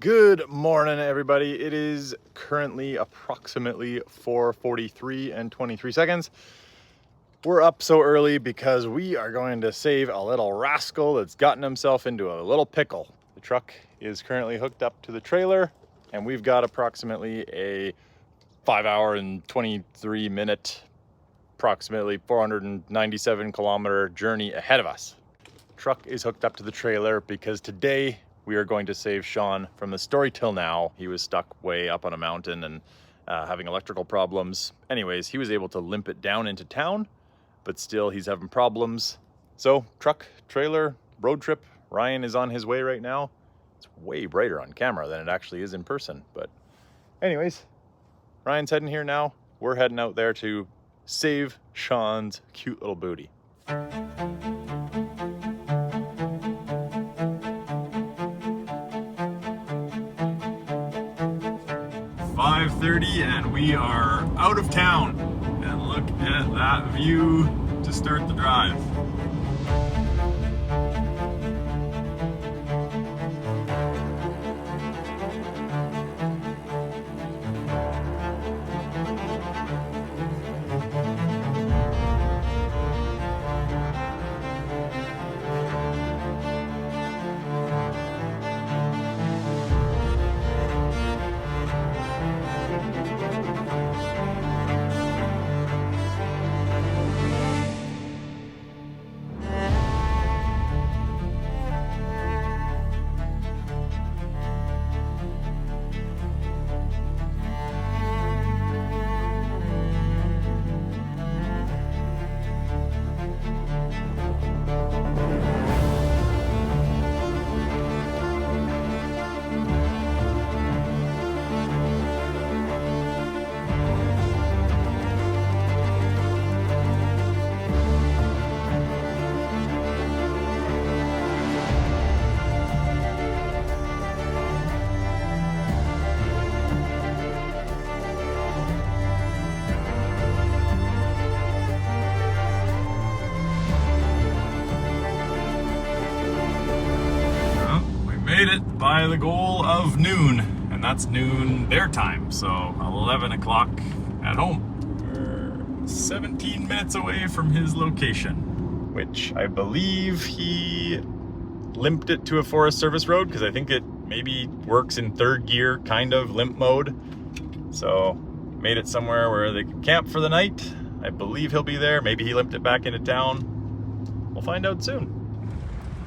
Good morning, everybody. It is currently approximately 4:43 and 23 seconds. We're up so early because we are going to save a little rascal that's gotten himself into a little pickle. The truck is currently hooked up to the trailer, and we've got approximately a 5-hour and 23-minute, approximately 497 kilometer journey ahead of us. Truck is hooked up to the trailer because today we are going to save Shaun from the story till now. He was stuck way up on a mountain and having electrical problems. Anyways, he was able to limp it down into town, but still he's having problems. So truck, trailer, road trip. Ryan is on his way right now. It's way brighter on camera than it actually is in person. But anyways, Ryan's heading here now. We're heading out there to save Shaun's cute little booty. 5:30 and we are out of town, and look at that view to start the drive. Made it by the goal of noon, and that's noon their time, so 11 o'clock at home. We're 17 minutes away from his location, which I believe he limped it to a Forest Service road because I think it maybe works in third gear kind of limp mode. So made it somewhere where they can camp for the night. I believe he'll be there. Maybe he limped it back into town. We'll find out soon.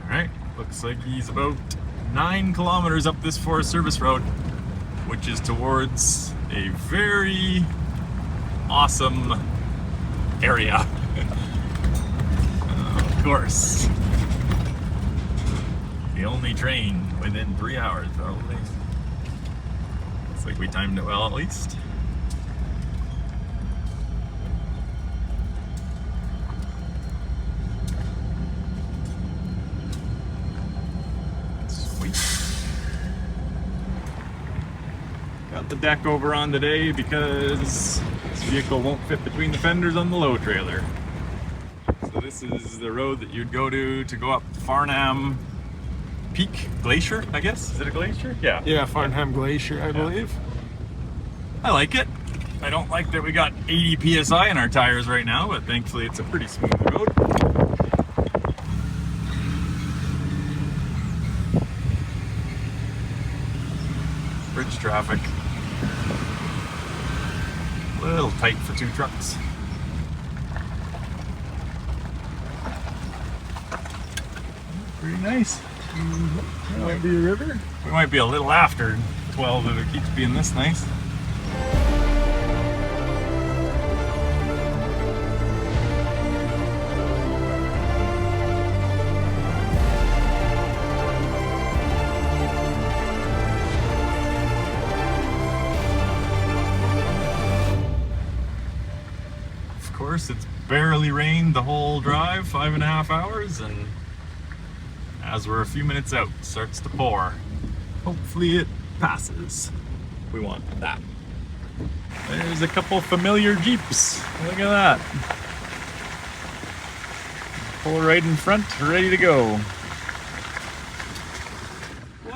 All right, looks like he's about 9 kilometers up this Forest Service road, which is towards a very awesome area. Of course. The only train within 3 hours, probably. Looks like we timed it well, at least. Got the deck over on today because this vehicle won't fit between the fenders on the low trailer. So this is the road that you'd go to go up Farnham Peak Glacier, I guess? Is it a glacier? Yeah. Yeah, Farnham Glacier, I believe. I like it. I don't like that we got 80 PSI in our tires right now, but thankfully it's a pretty smooth road. Bridge traffic. A little tight for 2 trucks. Pretty nice. That might be a river. We might be a little after 12 if it keeps being this nice. Of course, it's barely rained the whole drive, 5.5 hours, and as we're a few minutes out, it starts to pour. Hopefully it passes. We want that. There's a couple familiar Jeeps. Look at that. Pull right in front, ready to go.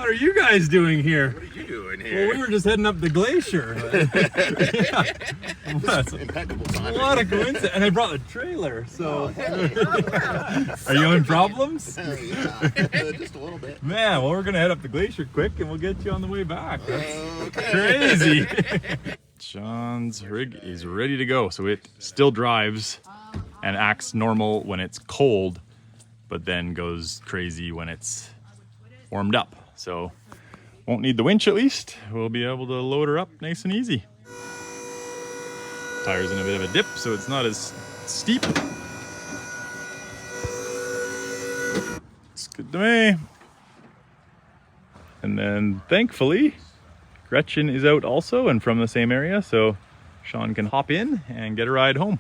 What are you guys doing here? here. Well, we were just heading up the glacier. Yeah. That's Impeccable timing. what a coincidence. And I brought the trailer, so. Are you having problems? Yeah, just a little bit. Man, well, we're going to head up the glacier quick and we'll get you on the way back. That's Okay. crazy. Sean's rig is ready to go. So it still drives and acts normal when it's cold, but then goes crazy when it's warmed up. So won't need the winch at least. We'll be able to load her up nice and easy. Tire's in a bit of a dip, so it's not as steep. It's good to me. And then thankfully, Gretchen is out also and from the same area, so Shaun can hop in and get a ride home.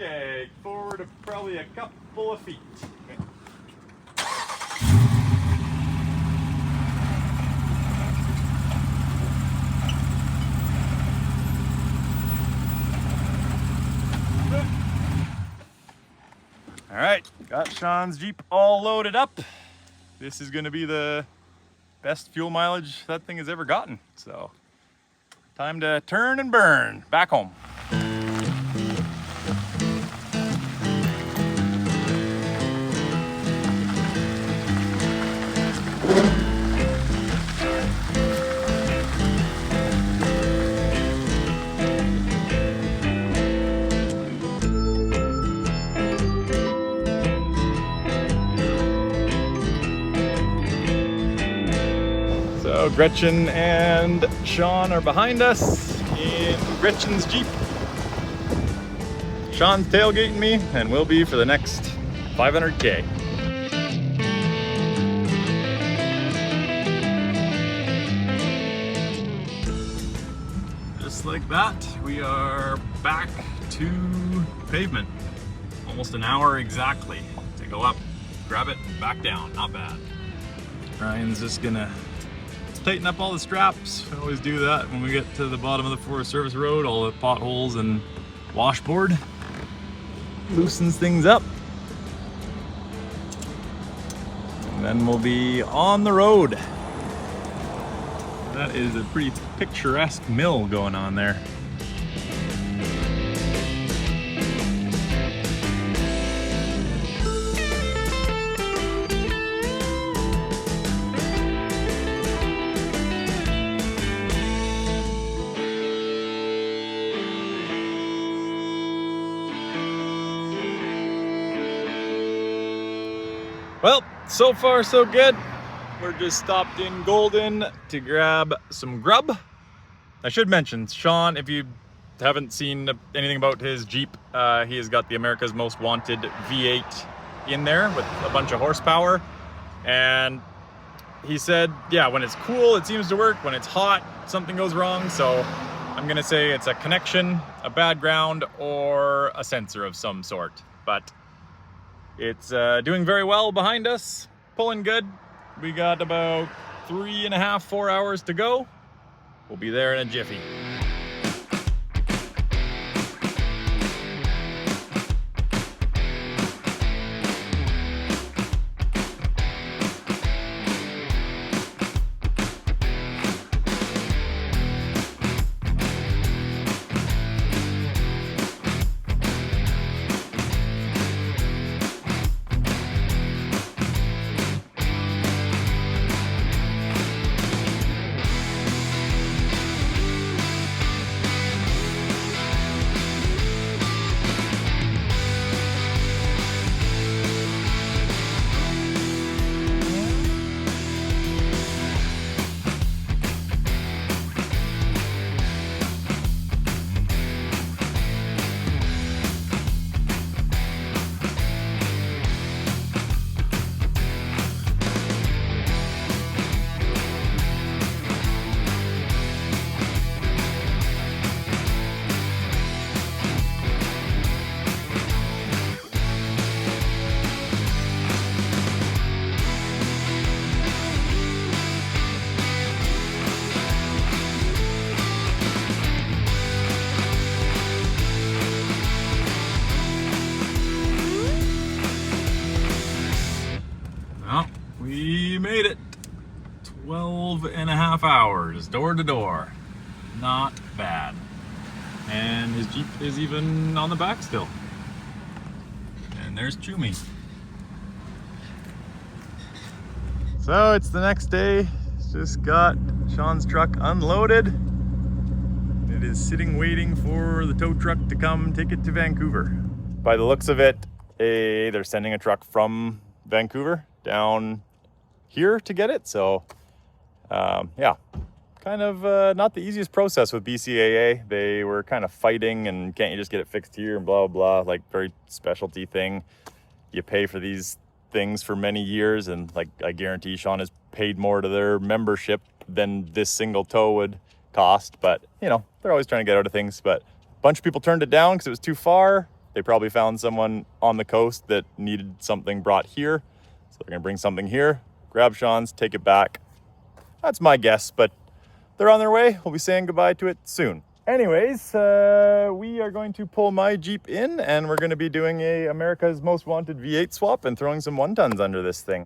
Okay, forward probably a couple of feet. All right, got Shaun's Jeep all loaded up. This is gonna be the best fuel mileage that thing has ever gotten. So time to turn and burn back home. So Gretchen and Shaun are behind us in Gretchen's Jeep. Shaun's tailgating me and will be for the next 500K. Just like that, we are back to pavement. Almost an hour exactly to go up, grab it, back down. Not bad. Ryan's just gonna tighten up all the straps. We always do that when we get to the bottom of the Forest Service Road, all the potholes and washboard. Loosens things up. And then we'll be on the road. That is a pretty picturesque mill going on there. Well, so far so good. We're just stopped in Golden to grab some grub. I should mention, Shaun, if you haven't seen anything about his Jeep, he has got the America's Most Wanted V8 in there with a bunch of horsepower. And he said, yeah, when it's cool, it seems to work. When it's hot, something goes wrong. So I'm gonna say it's a connection, a bad ground, or a sensor of some sort. But it's doing very well behind us, pulling good. We got about 3.5, 4 hours to go. We'll be there in a jiffy. We made it. 12 and a half hours, door to door. Not bad. And his Jeep is even on the back still. And there's Chumi. So it's the next day. Just got Shaun's truck unloaded. It is sitting waiting for the tow truck to come take it to Vancouver. By the looks of it, they're sending a truck from Vancouver down here to get it. So yeah, kind of not the easiest process with BCAA. They were kind of fighting and can't you just get it fixed here and blah, blah, like very specialty thing. You pay for these things for many years, and like I guarantee Shaun has paid more to their membership than this single tow would cost. But you know, they're always trying to get out of things. But a bunch of people turned it down because it was too far. They probably found someone on the coast that needed something brought here, so they're gonna bring something here, grab Shaun's, take it back. That's my guess, but they're on their way. We'll be saying goodbye to it soon. Anyways, we are going to pull my Jeep in, and we're going to be doing a America's Most Wanted V8 swap and throwing some 1-tons under this thing.